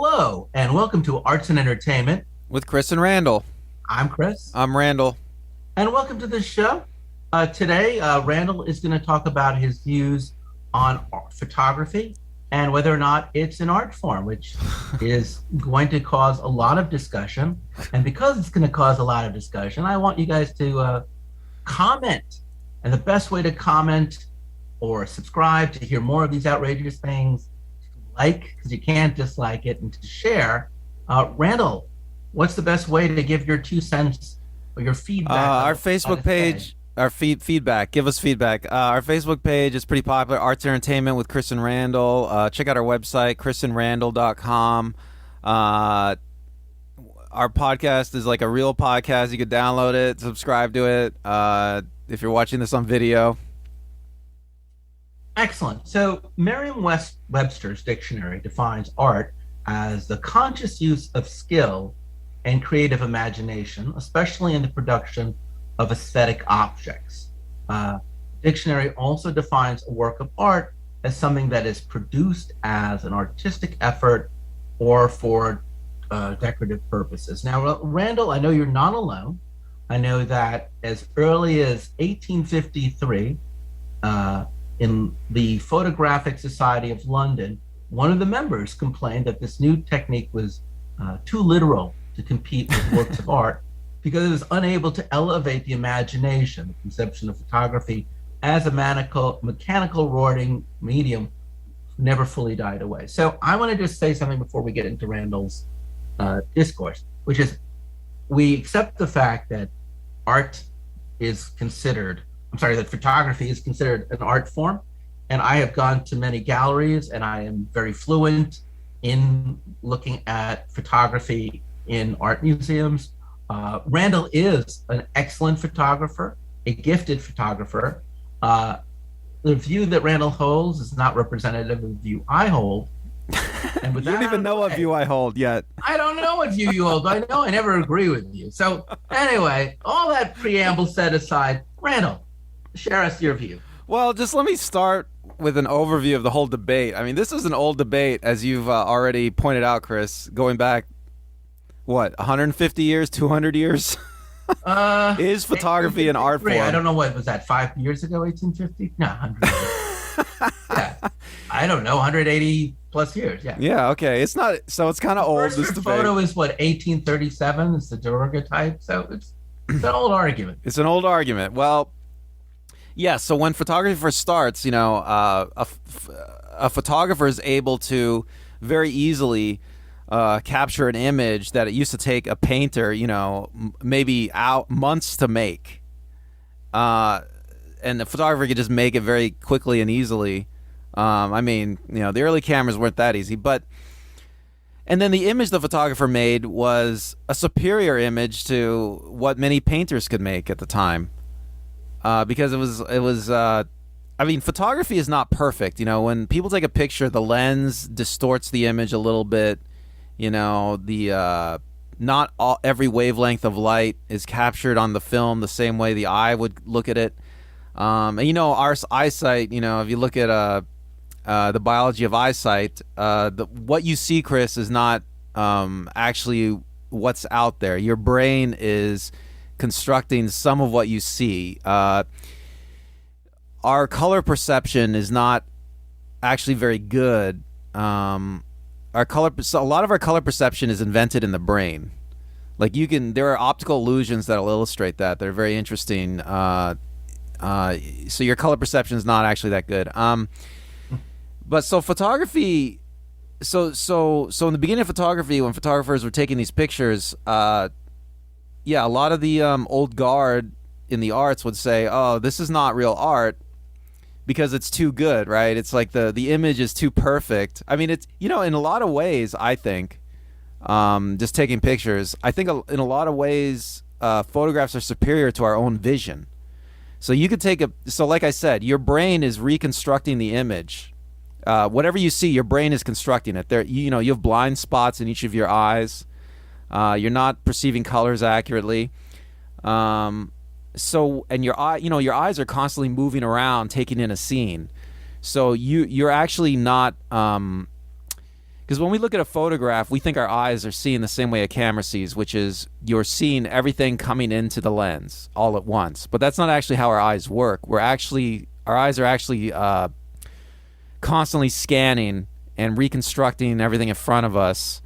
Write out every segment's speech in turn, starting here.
Hello, and welcome to Arts and Entertainment. With Chris and Randall. I'm Chris, I'm Randall. and welcome to the show. Today, Randall is going to talk about his views on photography and whether or not it's an art form, which is going to cause a lot of discussion. And because it's going to cause a lot of discussion, I want you guys to comment. And the best way to comment or subscribe to hear more of these outrageous things, because you can't dislike it, and to share. Randall, what's the best way to give your 2 cents or your feedback? Our Facebook page, our feedback. Give us feedback. Our Facebook page is pretty popular. Arts Entertainment with Chris and Randall. Check out our website, chrisandrandall.com. Our podcast is like a real podcast. You could download it, subscribe to it. If you're watching this on video. Excellent. So Merriam-Webster's dictionary defines art as the conscious use of skill and creative imagination, especially in the production of aesthetic objects. Dictionary also defines a work of art as something that is produced as an artistic effort or for decorative purposes. Now, Randall, I know you're not alone. I know that as early as 1853, in the Photographic Society of London, one of the members complained that this new technique was too literal to compete with works of art because it was unable to elevate the imagination. The conception of photography as a mechanical writing medium never fully died away. So I want to just say something before we get into Randall's discourse, which is we accept the fact that that photography is considered an art form. And I have gone to many galleries and I am very fluent in looking at photography in art museums. Randall is an excellent photographer, a gifted photographer. The view that Randall holds is not representative of the view I hold. And with you don't even know what view I hold yet. I don't know what view you hold. I know I never agree with you. So anyway, all that preamble set aside, Randall, share us your view. Well, just let me start with an overview of the whole debate. I mean, this is an old debate, as you've already pointed out, Chris, going back, 150 years, 200 years? Is photography an art form? I don't know, what was that, 5 years ago, 1850? No, 100 yeah. I don't know, 180 plus years, yeah. Yeah, okay. It's not, so it's kind of old, this debate. Photo is, 1837? It's the daguerreotype, so it's an old argument. It's an old argument. Well, yeah, so when photography first starts, a photographer is able to very easily capture an image that it used to take a painter, maybe months to make. And the photographer could just make it very quickly and easily. The early cameras weren't that easy, and then the image the photographer made was a superior image to what many painters could make at the time. Because photography is not perfect. When people take a picture, the lens distorts the image a little bit. Not every wavelength of light is captured on the film the same way the eye would look at it. Our eyesight, if you look at the biology of eyesight, what you see, Chris, is not actually what's out there. Your brain is constructing some of what you see. Our color perception is not actually very good. A lot of our color perception is invented in the brain. There are optical illusions that'll illustrate that. They're very interesting. So your color perception is not actually that good. But so photography, so in the beginning of photography, when photographers were taking these pictures, a lot of the old guard in the arts would say, "Oh, this is not real art because it's too good," right? It's like the image is too perfect. I mean, it's in a lot of ways, I think, just taking pictures, I think in a lot of ways, photographs are superior to our own vision. So you could like I said, your brain is reconstructing the image. Whatever you see, your brain is constructing it. You have blind spots in each of your eyes. You're not perceiving colors accurately. And your eyes are constantly moving around, taking in a scene. So you're actually not Because when we look at a photograph, we think our eyes are seeing the same way a camera sees, which is you're seeing everything coming into the lens all at once. But that's not actually how our eyes work. Our eyes are actually constantly scanning and reconstructing everything in front of us.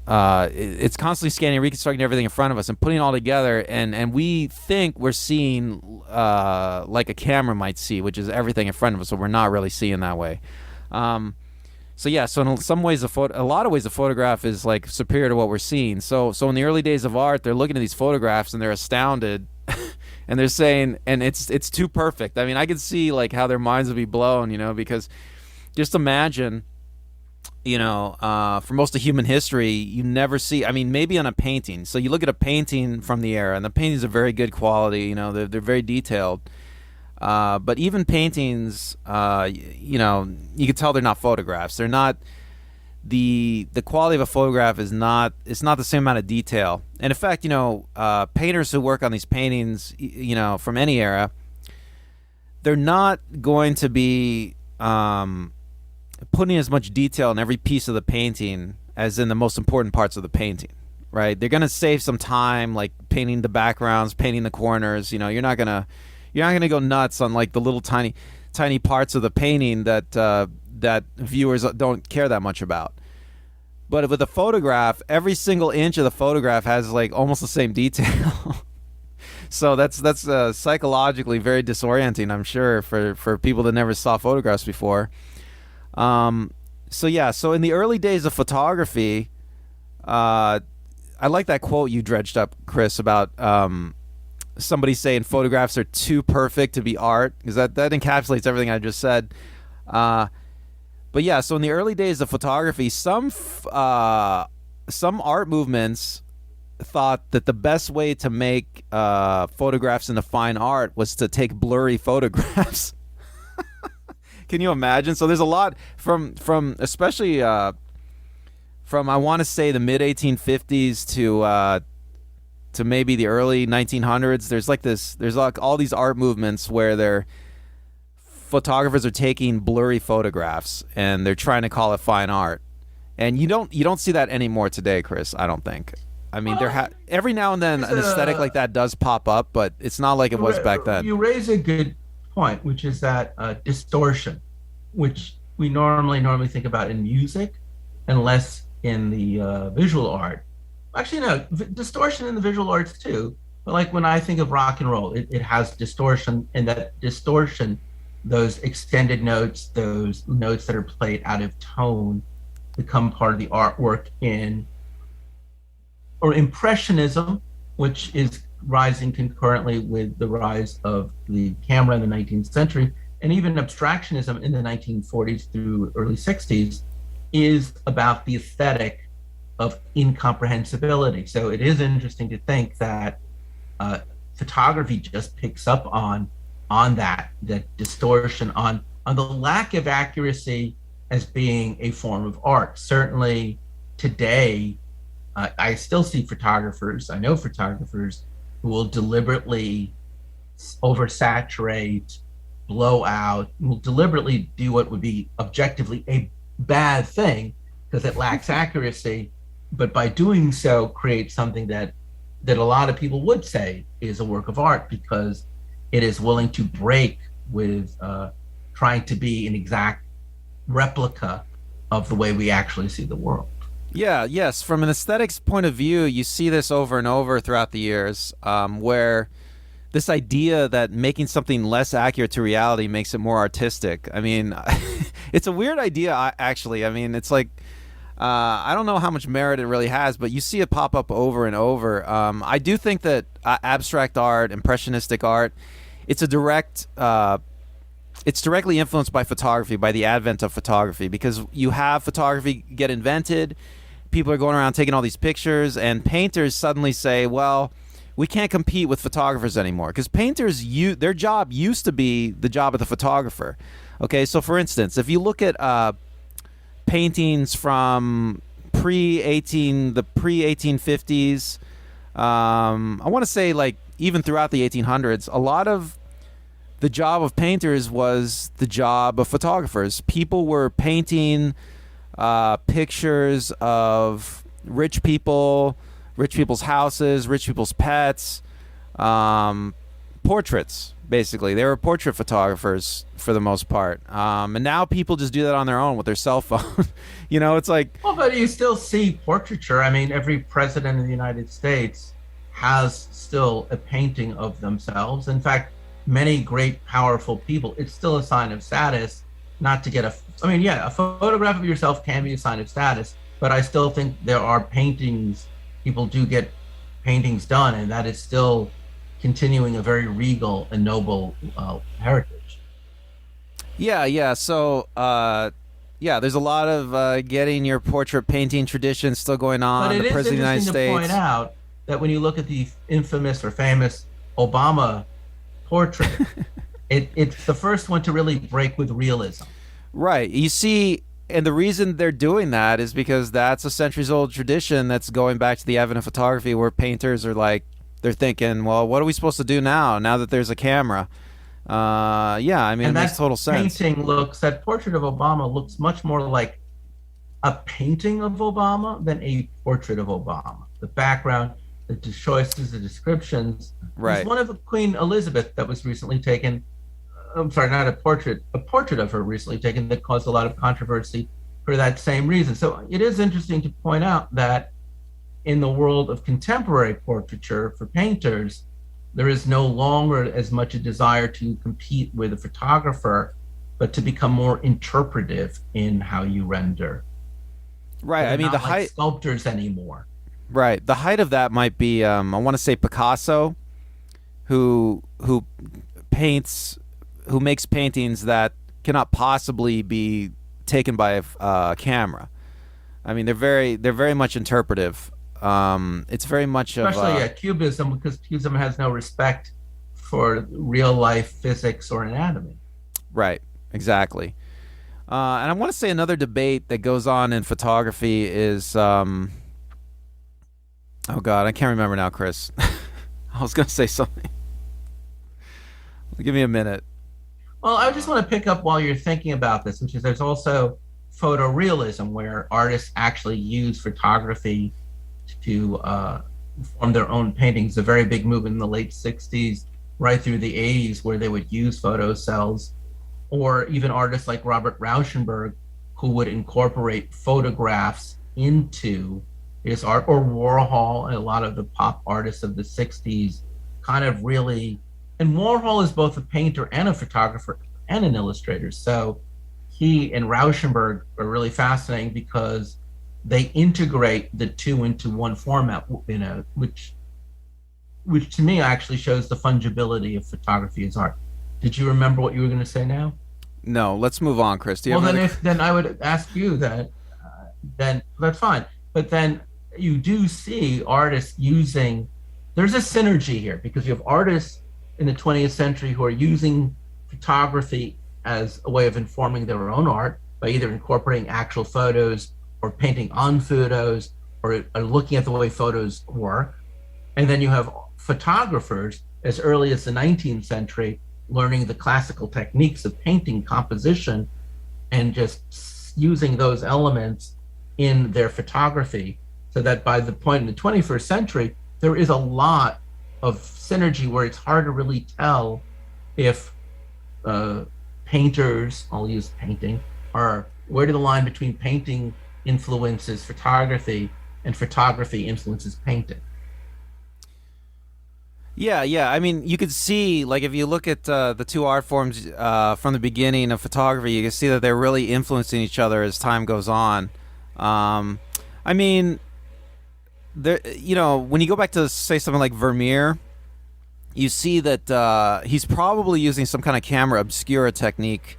It's constantly scanning and reconstructing everything in front of us and putting it all together, and we think we're seeing like a camera might see, which is everything in front of us, so we're not really seeing that way. So in some ways, a lot of ways, the photograph is like superior to what we're seeing. So in the early days of art, they're looking at these photographs and they're astounded, and they're saying, and it's too perfect. I mean, I could see like how their minds would be blown, because just imagine, for most of human history, you never see. I mean, maybe on a painting. So you look at a painting from the era, and the paintings are very good quality. They're very detailed. But even paintings, you can tell they're not photographs. They're not the quality of a photograph is not. It's not the same amount of detail. And in fact, painters who work on these paintings, from any era, they're not going to be putting as much detail in every piece of the painting as in the most important parts of the painting. Right? They're going to save some time, like painting the backgrounds, painting the corners. You're not gonna go nuts on like the little tiny parts of the painting that viewers don't care that much about. But with a photograph, every single inch of the photograph has like almost the same detail. So that's psychologically very disorienting, I'm sure, for people that never saw photographs before. So in the early days of photography, I like that quote you dredged up, Chris, about somebody saying photographs are too perfect to be art, because that encapsulates everything I just said. So in the early days of photography, some art movements thought that the best way to make photographs into fine art was to take blurry photographs. Can you imagine? So there's a lot from especially from I want to say the mid 1850s to maybe the early 1900s. There's like all these art movements where photographers are taking blurry photographs and they're trying to call it fine art. And you don't see that anymore today, Chris. I don't think. I mean, every now and then an aesthetic like that does pop up, but it's not like it was back then. You raise a good point, which is that distortion, which we normally think about in music and less in the visual art. Actually, no, distortion in the visual arts too. But like when I think of rock and roll, it has distortion, and that distortion, those extended notes, those notes that are played out of tone, become part of the artwork or Impressionism, which is rising concurrently with the rise of the camera in the 19th century, and even abstractionism in the 1940s through early 60s, is about the aesthetic of incomprehensibility. So it is interesting to think that photography just picks up on that distortion, on the lack of accuracy as being a form of art. Certainly today, I still see photographers, I know photographers who will deliberately oversaturate, blow out, will deliberately do what would be objectively a bad thing because it lacks accuracy, but by doing so create something that a lot of people would say is a work of art because it is willing to break with trying to be an exact replica of the way we actually see the world. Yeah, yes. From an aesthetics point of view, you see this over and over throughout the years, where this idea that making something less accurate to reality makes it more artistic. I mean, it's a weird idea, actually. I mean, it's like, I don't know how much merit it really has, but you see it pop up over and over. I do think that abstract art, impressionistic art, it's directly influenced by photography, by the advent of photography, because you have photography get invented. People are going around taking all these pictures, and painters suddenly say, well, we can't compete with photographers anymore, because painters, their job used to be the job of the photographer. Okay, so for instance, if you look at paintings from the pre-1850s, I want to say like even throughout the 1800s, a lot of the job of painters was the job of photographers. People were painting pictures of rich people, rich people's houses, rich people's pets, portraits. Basically, they were portrait photographers for the most part, and now people just do that on their own with their cell phone. It's like, well, but you still see portraiture. I mean, every president in the United States has still a painting of themselves. In fact, many great, powerful people, it's still a sign of status not to get a photograph of yourself can be a sign of status, but I still think there are paintings, people do get paintings done, and that is still continuing a very regal and noble heritage. Yeah. So, there's a lot of getting your portrait painting tradition still going on. But it the is President of the interesting United to States. point out that when you look at the infamous or famous Obama portrait, it's the first one to really break with realism. Right. You see, and the reason they're doing that is because that's a centuries-old tradition that's going back to the advent of photography, where painters are like, they're thinking, well, what are we supposed to do now that there's a camera? It makes total sense. That portrait of Obama looks much more like a painting of Obama than a portrait of Obama. The background, the choices, the descriptions. Right. There's one of Queen Elizabeth that was recently taken. I'm sorry, not a portrait of her recently taken that caused a lot of controversy for that same reason. So it is interesting to point out that in the world of contemporary portraiture for painters, there is no longer as much a desire to compete with a photographer, but to become more interpretive in how you render. Right. They're I mean, not like sculptors anymore. Right. The height of that might be, I want to say Picasso, who makes paintings that cannot possibly be taken by a camera. I mean, they're very much interpretive. It's very much especially Cubism, because Cubism has no respect for real life physics or anatomy. Right. Exactly. And I want to say another debate that goes on in photography is, oh God, I can't remember now, Chris. I was going to say something. Give me a minute. Well, I just want to pick up while you're thinking about this, which is there's also photorealism, where artists actually use photography to form their own paintings. A very big move in the late 60s, right through the 80s, where they would use photo cells, or even artists like Robert Rauschenberg, who would incorporate photographs into his art, or Warhol and a lot of the pop artists of the 60s kind of really, and Warhol is both a painter and a photographer and an illustrator. So he and Rauschenberg are really fascinating because they integrate the two into one format, which to me actually shows the fungibility of photography as art. Did you remember what you were going to say now? No, let's move on, Chris. Then I would ask you that. Then that's fine. But then you do see artists using. There's a synergy here, because you have artists in the 20th century who are using photography as a way of informing their own art by either incorporating actual photos or painting on photos, or looking at the way photos work. And then you have photographers as early as the 19th century learning the classical techniques of painting composition and just using those elements in their photography, so that by the point in the 21st century, there is a lot of synergy where it's hard to really tell if painters, I'll use painting, are where the line between painting influences photography and photography influences painting. Yeah. I mean, you could see, like, if you look at the two art forms from the beginning of photography, you can see that they're really influencing each other as time goes on. I mean, there, when you go back to, say, something like Vermeer, you see that he's probably using some kind of camera obscura technique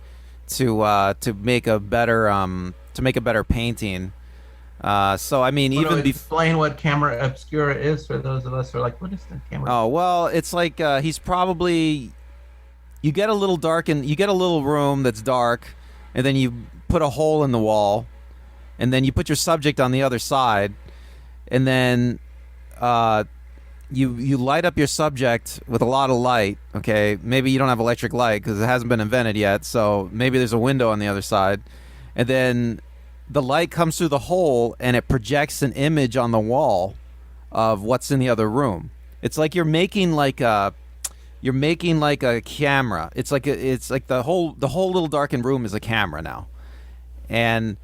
to make a better painting. So I mean, explain what camera obscura is for those of us who are like, what is the camera? Oh well, it's like he's probably, you get a little room that's dark, and then you put a hole in the wall, and then you put your subject on the other side, and then you light up your subject with a lot of light. Okay, maybe you don't have electric light because it hasn't been invented yet. So maybe there's a window on the other side, and then the light comes through the hole and it projects an image on the wall of what's in the other room. It's like you're making like a camera. It's like the whole little darkened room is a camera now, and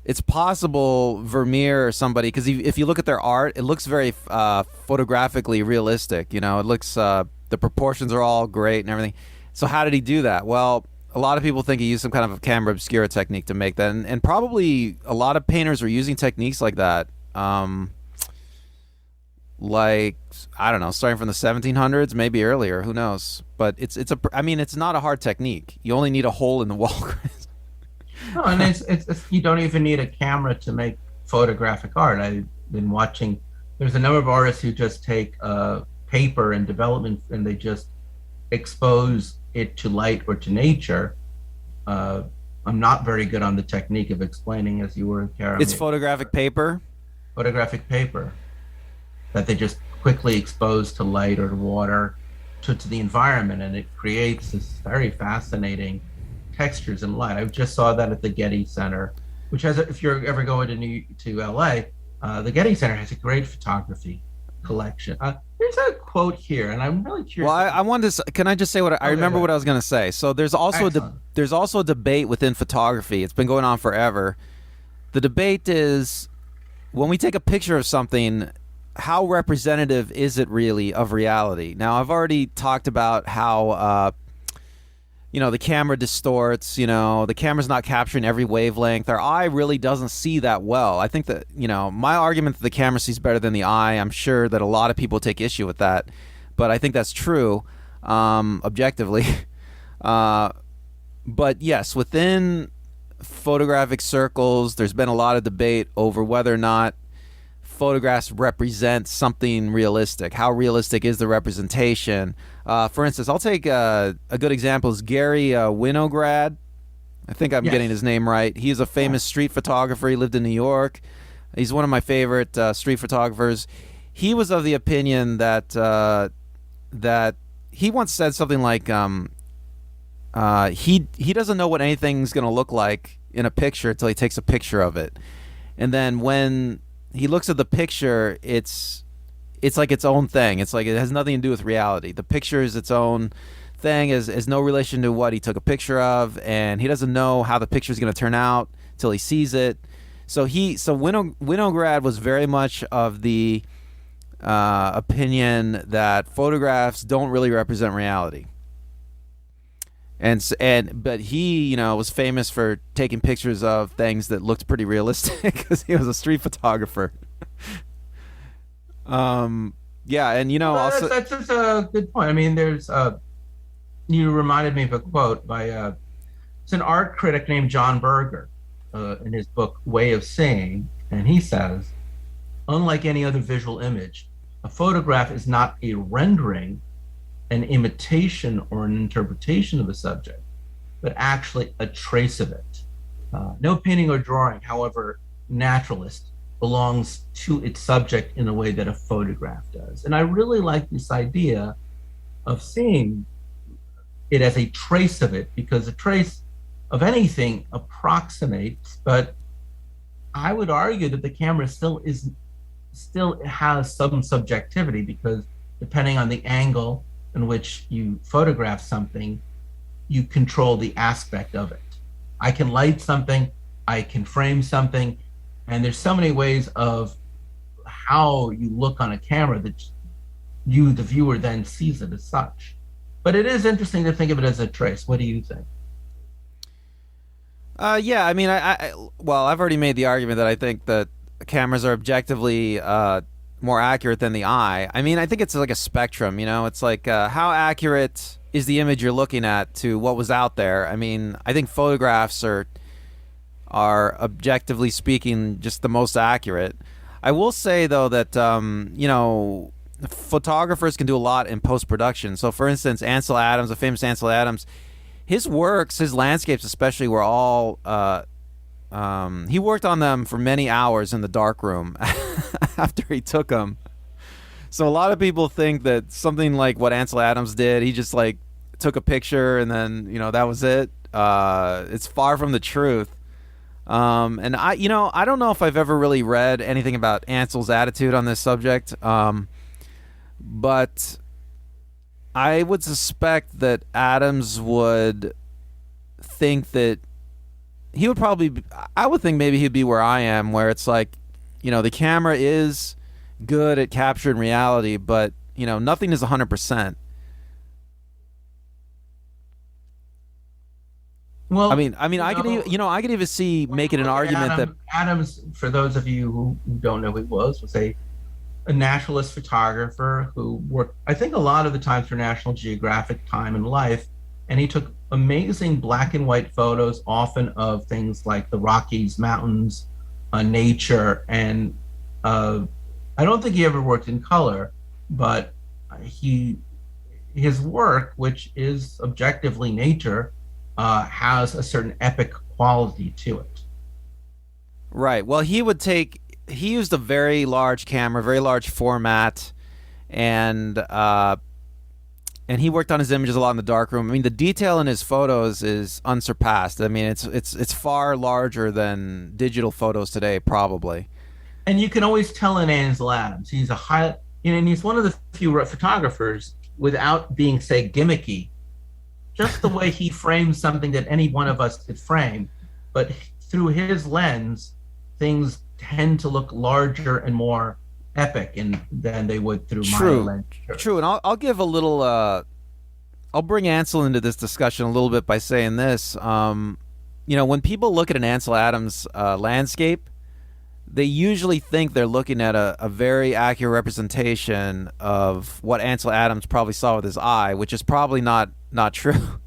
it's possible Vermeer or somebody, because if you look at their art, it looks very photographically realistic. You know, it looks the proportions are all great and everything. So how did he do that? Well, a lot of people think he used some kind of a camera obscura technique to make that, and probably a lot of painters are using techniques like that. Like, I don't know, starting from the 1700s, maybe earlier, who knows? But it's not a hard technique. You only need a hole in the wall. No, and it's you don't even need a camera to make photographic art. I've been watching. There's a number of artists who just take paper and development, and they just expose it to light or to nature. I'm not very good on the technique of explaining, as you were, Karen. It's photographic paper. Photographic paper that they just quickly expose to light or to water, to the environment, and it creates this very fascinating textures and light. I just saw that at the Getty Center, which has, if you're ever going to LA, the Getty Center has a great photography collection. There's a quote here, and I'm really curious. Well, I wanted to. Can I just say what I remember? What I was going to say. So there's also there's also a debate within photography. It's been going on forever. The debate is, when we take a picture of something, how representative is it really of reality? Now, I've already talked about how the camera distorts. The camera's not capturing every wavelength. Our eye really doesn't see that well. I think that, my argument that the camera sees better than the eye, I'm sure that a lot of people take issue with that, but I think that's true, objectively. But yes, within photographic circles, there's been a lot of debate over whether or not photographs represent something realistic. How realistic is the representation? For instance, I'll take a good example is Garry Winogrand. I think I'm getting his name right. He's a famous street photographer. He lived in New York. He's one of my favorite street photographers. He was of the opinion that that he once said something like he doesn't know what anything's going to look like in a picture until he takes a picture of it, and then when he looks at the picture, it's like its own thing. It's like it has nothing to do with reality. The picture is its own thing, is no relation to what he took a picture of, and he doesn't know how the picture is going to turn out till he sees it. So Winogrand was very much of the opinion that photographs don't really represent reality. But he, was famous for taking pictures of things that looked pretty realistic because he was a street photographer. Yeah, and also that's just a good point. I mean, there's you reminded me of a quote by it's an art critic named John Berger in his book Way of Seeing, and he says, unlike any other visual image, a photograph is not a rendering, an imitation, or an interpretation of a subject, but actually a trace of it. No painting or drawing, however naturalist, belongs to its subject in a way that a photograph does. And I really like this idea of seeing it as a trace of it, because a trace of anything approximates, but I would argue that the camera still has some subjectivity, because depending on the angle in which you photograph something, you control the aspect of it. I can light something, I can frame something, and there's so many ways of how you look on a camera that you, the viewer, then sees it as such. But it is interesting to think of it as a trace. What do you think? Yeah, I mean, well, I've already made the argument that I think that cameras are objectively more accurate than the eye. I mean, I think it's like a spectrum, It's like how accurate is the image you're looking at to what was out there? I mean, I think photographs are objectively speaking just the most accurate. I will say, though, that photographers can do a lot in post-production. So, for instance, Ansel Adams, the famous Ansel Adams, his works, his landscapes especially, were all he worked on them for many hours in the darkroom after he took them. So a lot of people think that something like what Ansel Adams did, he just like took a picture and then that was it. It's far from the truth. And I don't know if I've ever really read anything about Ansel's attitude on this subject. But I would suspect that Adams would think that he would probably. I would think maybe he'd be where I am, where it's like, the camera is good at capturing reality, but nothing is 100%. Well, I could even see making an argument that Adams, for those of you who don't know who he was a naturalist photographer who worked, I think, a lot of the times for National Geographic Time and Life, and he took amazing black and white photos, often of things like the Rockies Mountains, nature, and I don't think he ever worked in color, but his work, which is objectively nature, has a certain epic quality to it. Right. Well, he used a very large camera, very large format, and he worked on his images a lot in the darkroom. I mean, the detail in his photos is unsurpassed. I mean, it's far larger than digital photos today, probably. And you can always tell in Ansel Adams, he's and he's one of the few photographers without being, say, gimmicky. Just the way he frames something that any one of us could frame, but through his lens, things tend to look larger and more epic than they would through my lens. True, and I'll give a little. I'll bring Ansel into this discussion a little bit by saying this. When people look at an Ansel Adams landscape, they usually think they're looking at a very accurate representation of what Ansel Adams probably saw with his eye, which is probably not true.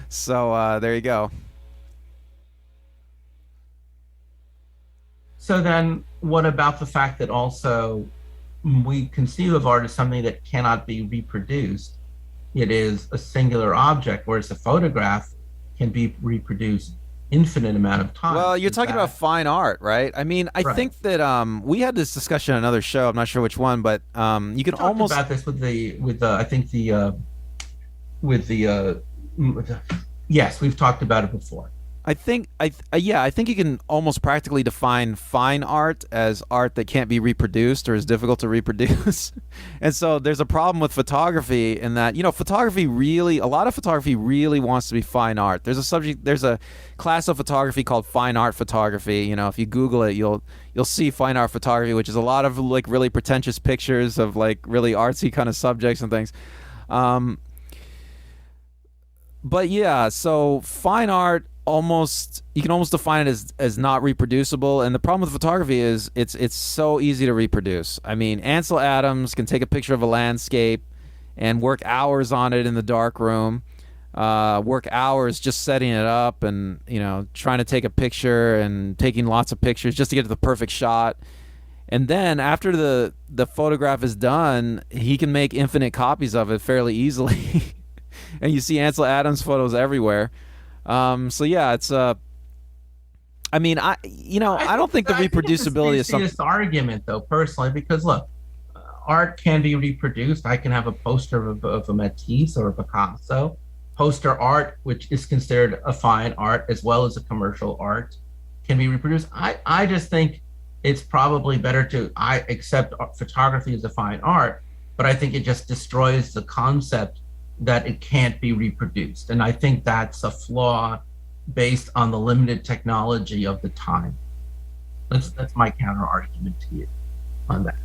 So there you go. So then what about the fact that also we conceive of art as something that cannot be reproduced? It is a singular object, whereas a photograph can be reproduced infinite amount of time. Well, you're talking about fine art, right? I mean, I think that we had this discussion on another show. I'm not sure which one, but you can almost about this yes, we've talked about it before. I think you can almost practically define fine art as art that can't be reproduced or is difficult to reproduce. And so there's a problem with photography in that, a lot of photography really wants to be fine art. There's a class of photography called fine art photography. If you Google it, you'll see fine art photography, which is a lot of like really pretentious pictures of like really artsy kind of subjects and things. But yeah, so fine art, you can almost define it as not reproducible, and the problem with photography is it's so easy to reproduce. I mean, Ansel Adams can take a picture of a landscape and work hours on it in the dark room, work hours just setting it up and trying to take a picture and taking lots of pictures just to get to the perfect shot. And then after the photograph is done, he can make infinite copies of it fairly easily. And you see Ansel Adams photos everywhere. So yeah, it's I don't think the reproducibility is something. This argument, though, personally, because look, art can be reproduced. I can have a poster of a Matisse or a Picasso. Poster art, which is considered a fine art as well as a commercial art, can be reproduced. I just think it's probably better to accept photography as a fine art, but I think it just destroys the concept that it can't be reproduced. And I think that's a flaw based on the limited technology of the time. That's my counter argument to you on that.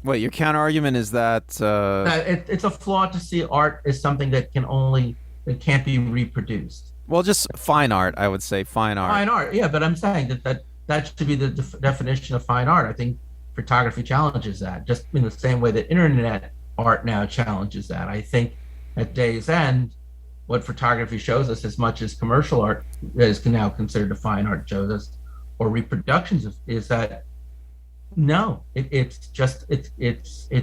Wait, your counter argument is that it's a flaw to see art as something that can't be reproduced. Well, just fine art, I would say fine art. Fine art, yeah, but I'm saying that should be the definition of fine art. I think photography challenges that, just in the same way that internet art now challenges that. I think at day's end, what photography shows us, as much as commercial art is now considered a fine art shows us, or reproductions is that no, it's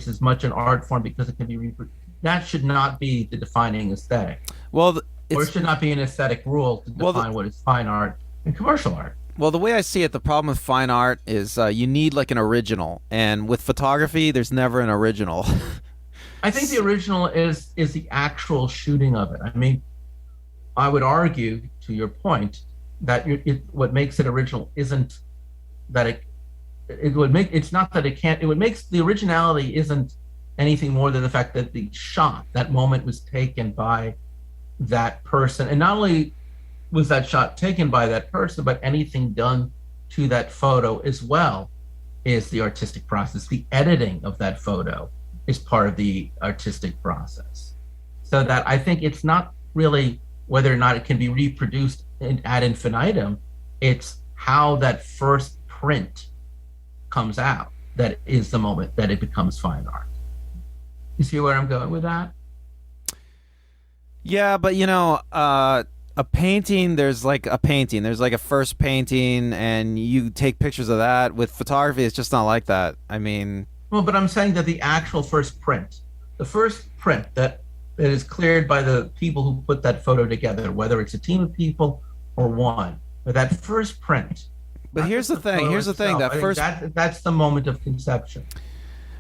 as much an art form because it can be reproduced. That should not be the defining aesthetic. Well, or it should not be an aesthetic rule to define what is fine art and commercial art. Well, the way I see it, the problem with fine art is you need like an original, and with photography, there's never an original. I think the original is the actual shooting of it. I mean, I would argue, to your point, that what makes it original isn't that it would make it's not that it can't it would makes the originality isn't anything more than the fact that the shot, that moment, was taken by that person, and not only was that shot taken by that person, but anything done to that photo as well is the artistic process. The editing of that photo is part of the artistic process. So that I think it's not really whether or not it can be reproduced ad infinitum, it's how that first print comes out that is the moment that it becomes fine art. You see where I'm going with that? Yeah, but a painting, there's like a first painting, and you take pictures of that. With photography, it's just not like that. I mean, well, but I'm saying that the actual first print, the first print that is cleared by the people who put that photo together, whether it's a team of people or one, but that first print. But here's the thing. Here's the thing. That first, that's the moment of conception.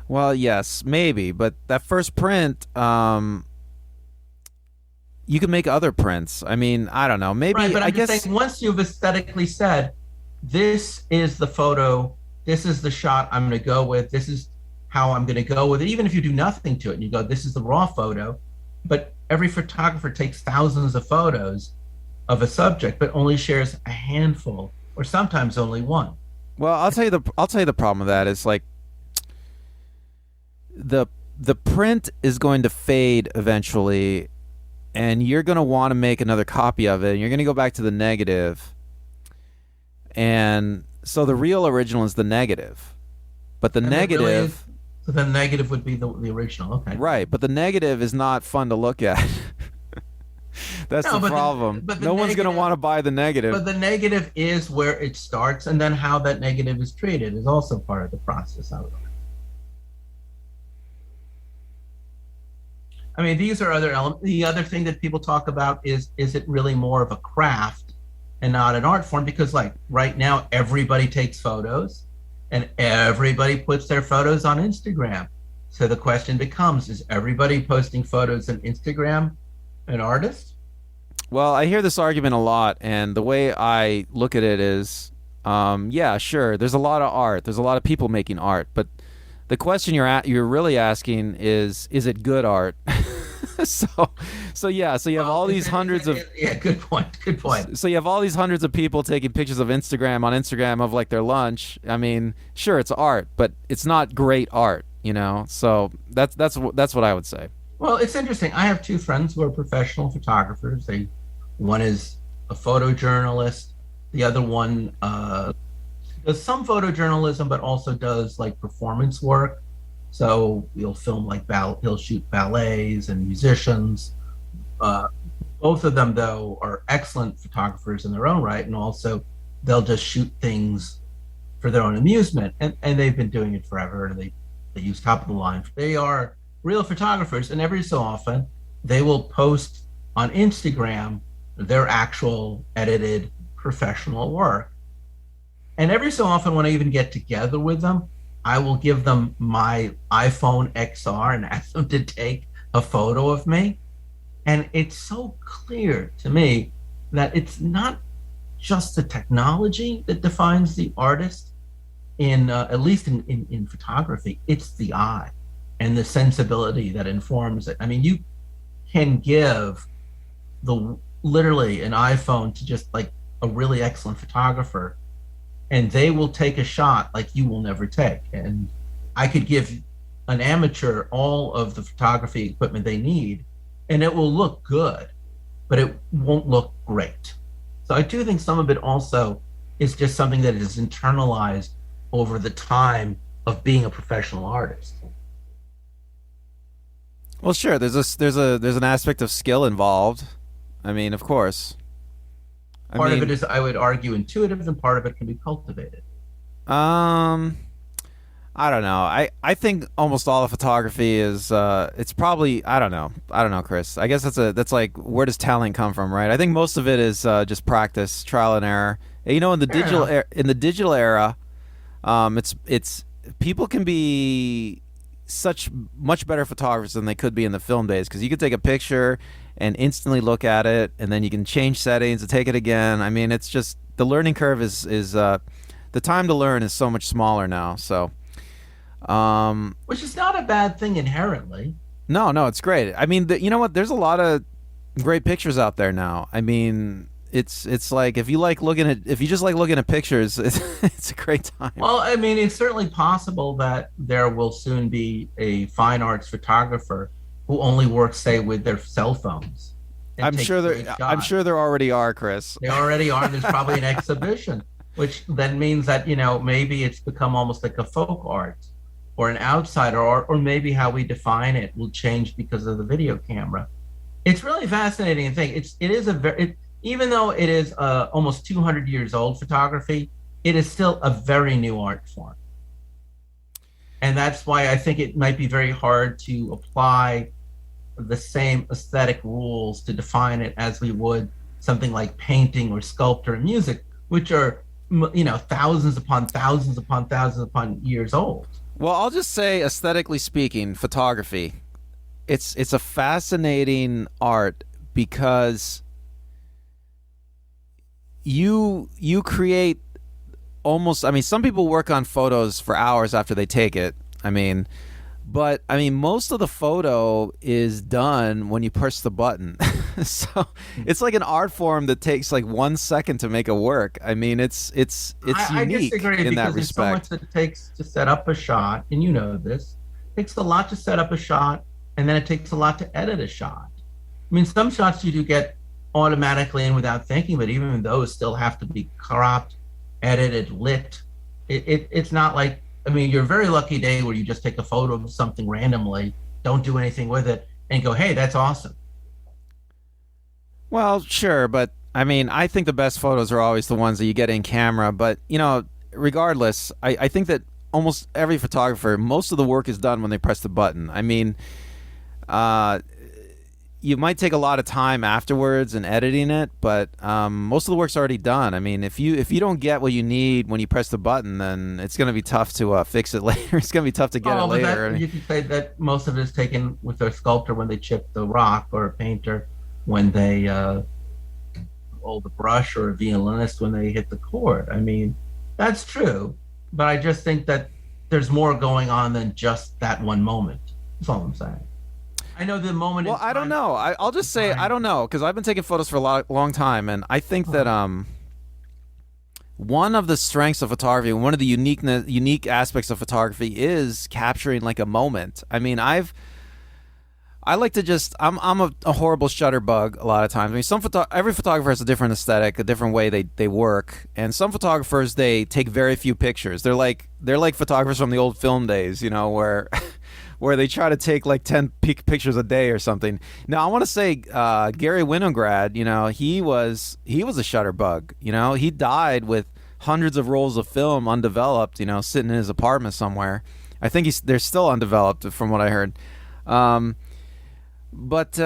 Well, yes, maybe, but that first print, you can make other prints. I mean, I don't know. Maybe right, but I guess saying, once you've aesthetically said, this is the photo, this is the shot I'm going to go with, this is how I'm going to go with it. Even if you do nothing to it, and you go, this is the raw photo. But every photographer takes thousands of photos of a subject, but only shares a handful, or sometimes only one. Well, I'll tell you the problem with that is like the print is going to fade eventually, and you're going to want to make another copy of it, and you're going to go back to the negative. And so the real original is the negative. But the negative... So the negative would be the original, okay. Right, but the negative is not fun to look at. That's the problem. But no one's going to want to buy the negative. But the negative is where it starts, and then how that negative is treated is also part of the process, I would argue. I mean, these are other elements. The other thing that people talk about is it really more of a craft and not an art form? Because like right now, everybody takes photos and everybody puts their photos on Instagram. So the question becomes, is everybody posting photos on Instagram an artist? Well, I hear this argument a lot, and the way I look at it is, yeah, sure, there's a lot of art. There's a lot of people making art, but the question you're really asking is it good art? so you have all these hundreds of good point. So you have all these hundreds of people taking pictures of Instagram of like their lunch. I mean, sure, it's art, but it's not great art, So that's what I would say. Well, it's interesting. I have two friends who are professional photographers. One is a photojournalist. The other one does some photojournalism, but also does like performance work. So he'll film he'll shoot ballets and musicians. Both of them, though, are excellent photographers in their own right, and also they'll just shoot things for their own amusement. And they've been doing it forever. And they use top of the line. They are real photographers, and every so often they will post on Instagram their actual edited professional work. And every so often when I even get together with them, I will give them my iPhone XR and ask them to take a photo of me. And it's so clear to me that it's not just the technology that defines the artist in at least in photography, it's the eye and the sensibility that informs it. I mean, you can give literally an iPhone to just like a really excellent photographer, and they will take a shot like you will never take. And I could give an amateur all of the photography equipment they need, and it will look good, but it won't look great. So I do think some of it also is just something that is internalized over the time of being a professional artist. Well, sure. There's an aspect of skill involved. I mean, of course. Part of it is, I would argue, intuitive, and part of it can be cultivated. I don't know. I think almost all the photography is it's probably I don't know, Chris. I guess that's like, where does talent come from, right? I think most of it is just practice, trial and error, You know, Fair enough. in the digital era, it's people can be such much better photographers than they could be in the film days, because you could take a picture and instantly look at it, and then you can change settings and take it again. I mean, it's just the learning curve is the time to learn is so much smaller now. So Which is not a bad thing inherently. no, no, it's great. I mean, you know what? There's a lot of great pictures out there now. I mean, it's like if you just like looking at pictures, it's a great time. Well, I mean, it's certainly possible that there will soon be a fine arts photographer who only works, say, with their cell phones and takes great I'm shots. sure there already are, Chris. They already are. There's probably an exhibition, which then means that, maybe it's become almost like a folk art or an outsider, or maybe how we define it will change because of the video camera. It's really fascinating thing. It is a even though it is almost 200 years old photography, it is still a very new art form. And that's why I think it might be very hard to apply the same aesthetic rules to define it as we would something like painting or sculpture and music, which are thousands upon thousands upon thousands upon years old. Well, I'll just say, aesthetically speaking, photography, it's a fascinating art because you create almost. I mean, some people work on photos for hours after they take it. But most of the photo is done when you push the button. So it's like an art form that takes like 1 second to make it work. I mean, it's I unique disagree in that because there's so much respect. that it takes to set up a shot, and you know this. It takes a lot to set up a shot, and then it takes a lot to edit a shot. I mean, some shots you do get automatically in without thinking, but even those still have to be cropped, edited, lit. It's not like, I mean, you're a very lucky day where you just take a photo of something randomly, don't do anything with it, and go, hey, that's awesome. Well, sure, but I mean, I think the best photos are always the ones that you get in camera. But regardless, I think that almost every photographer, most of the work is done when they press the button. I mean, uh, you might take a lot of time afterwards in editing it, but most of the work's already done. I mean, if you don't get what you need when you press the button, then it's going to be tough to fix it later. It's going to be tough to get it Oh, but later. I that mean, you could say that most of it is taken with a sculptor when they chip the rock, or a painter when they hold the brush, or a violinist when they hit the chord. I mean, that's true, but I just think that there's more going on than just that one moment. That's all I'm saying. I know the moment in well, I don't time know. I'll just say I defines. don't know, because I've been taking photos for a long time, and I think that one of the strengths of photography, one of the unique aspects of photography, is capturing like a moment. I mean, I like to just I'm a horrible shutter bug a lot of times. I mean, every photographer has a different aesthetic, a different way they work, and some photographers, they take very few pictures. They're like photographers from the old film days, where where they try to take like 10 pictures a day or something. Now, I want to say Garry Winogrand, he was a shutter bug. He died with hundreds of rolls of film undeveloped, sitting in his apartment somewhere. I think they're still undeveloped from what I heard. But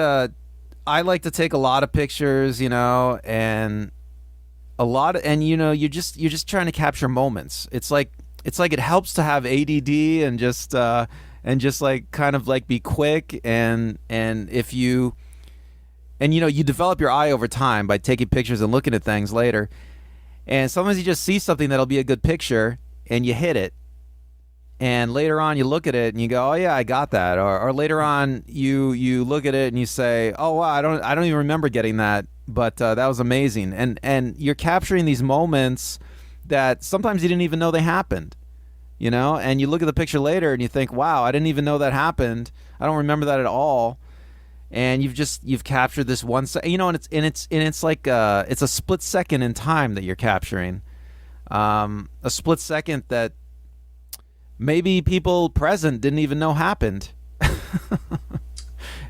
I like to take a lot of pictures, and you're just trying to capture moments. It's like it helps to have ADD and just like kind of like be quick, and if you you develop your eye over time by taking pictures and looking at things later. And sometimes you just see something that'll be a good picture and you hit it, and later on you look at it and you go, oh yeah, I got that. Or later on you look at it and you say, oh wow, I don't even remember getting that, but that was amazing. And you're capturing these moments that sometimes you didn't even know they happened. And you look at the picture later and you think, wow, I didn't even know that happened. I don't remember that at all. And you've captured this and it's like it's a split second in time that you're capturing, a split second that maybe people present didn't even know happened. Well,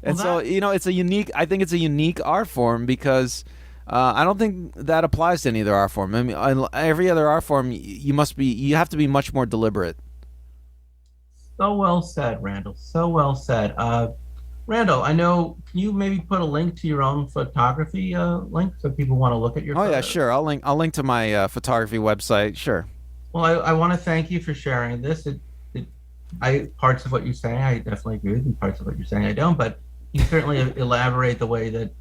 And so, I think it's a unique art form because I don't think that applies to any other art form. I mean, every other art form, you have to be much more deliberate. so well said, Randall. So well said. Randall, I know. Can you maybe put a link to your own photography link so people want to look at your Oh yeah, photos? sure. I'll link to my photography website. Sure. Well, I want to thank you for sharing this. It, I parts of what you're saying, I definitely agree with, and parts of what you're saying, I don't. But you certainly elaborate the way that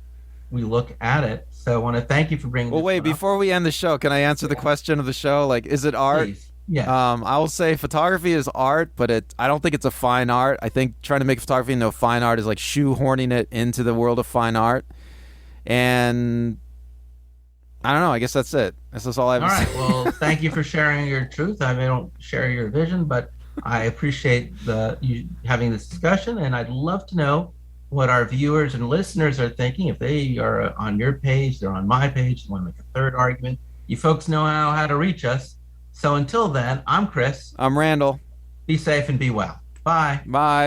we look at it. So I want to thank you for bringing Well, this wait. one up. Before we end the show, can I answer the Yeah, question of the show? Like, is it art? please. Yes. I will say photography is art, but I don't think it's a fine art. I think trying to make photography into fine art is like shoehorning it into the world of fine art. And I don't know. I guess that's it. That's all I have All to right. say. Well, thank you for sharing your truth. I don't share your vision, but I appreciate the you having this discussion, and I'd love to know what our viewers and listeners are thinking. If they are on your page, they're on my page, they want to make a third argument. You folks know how to reach us. So until then, I'm Chris. I'm Randall. Be safe and be well. Bye. Bye.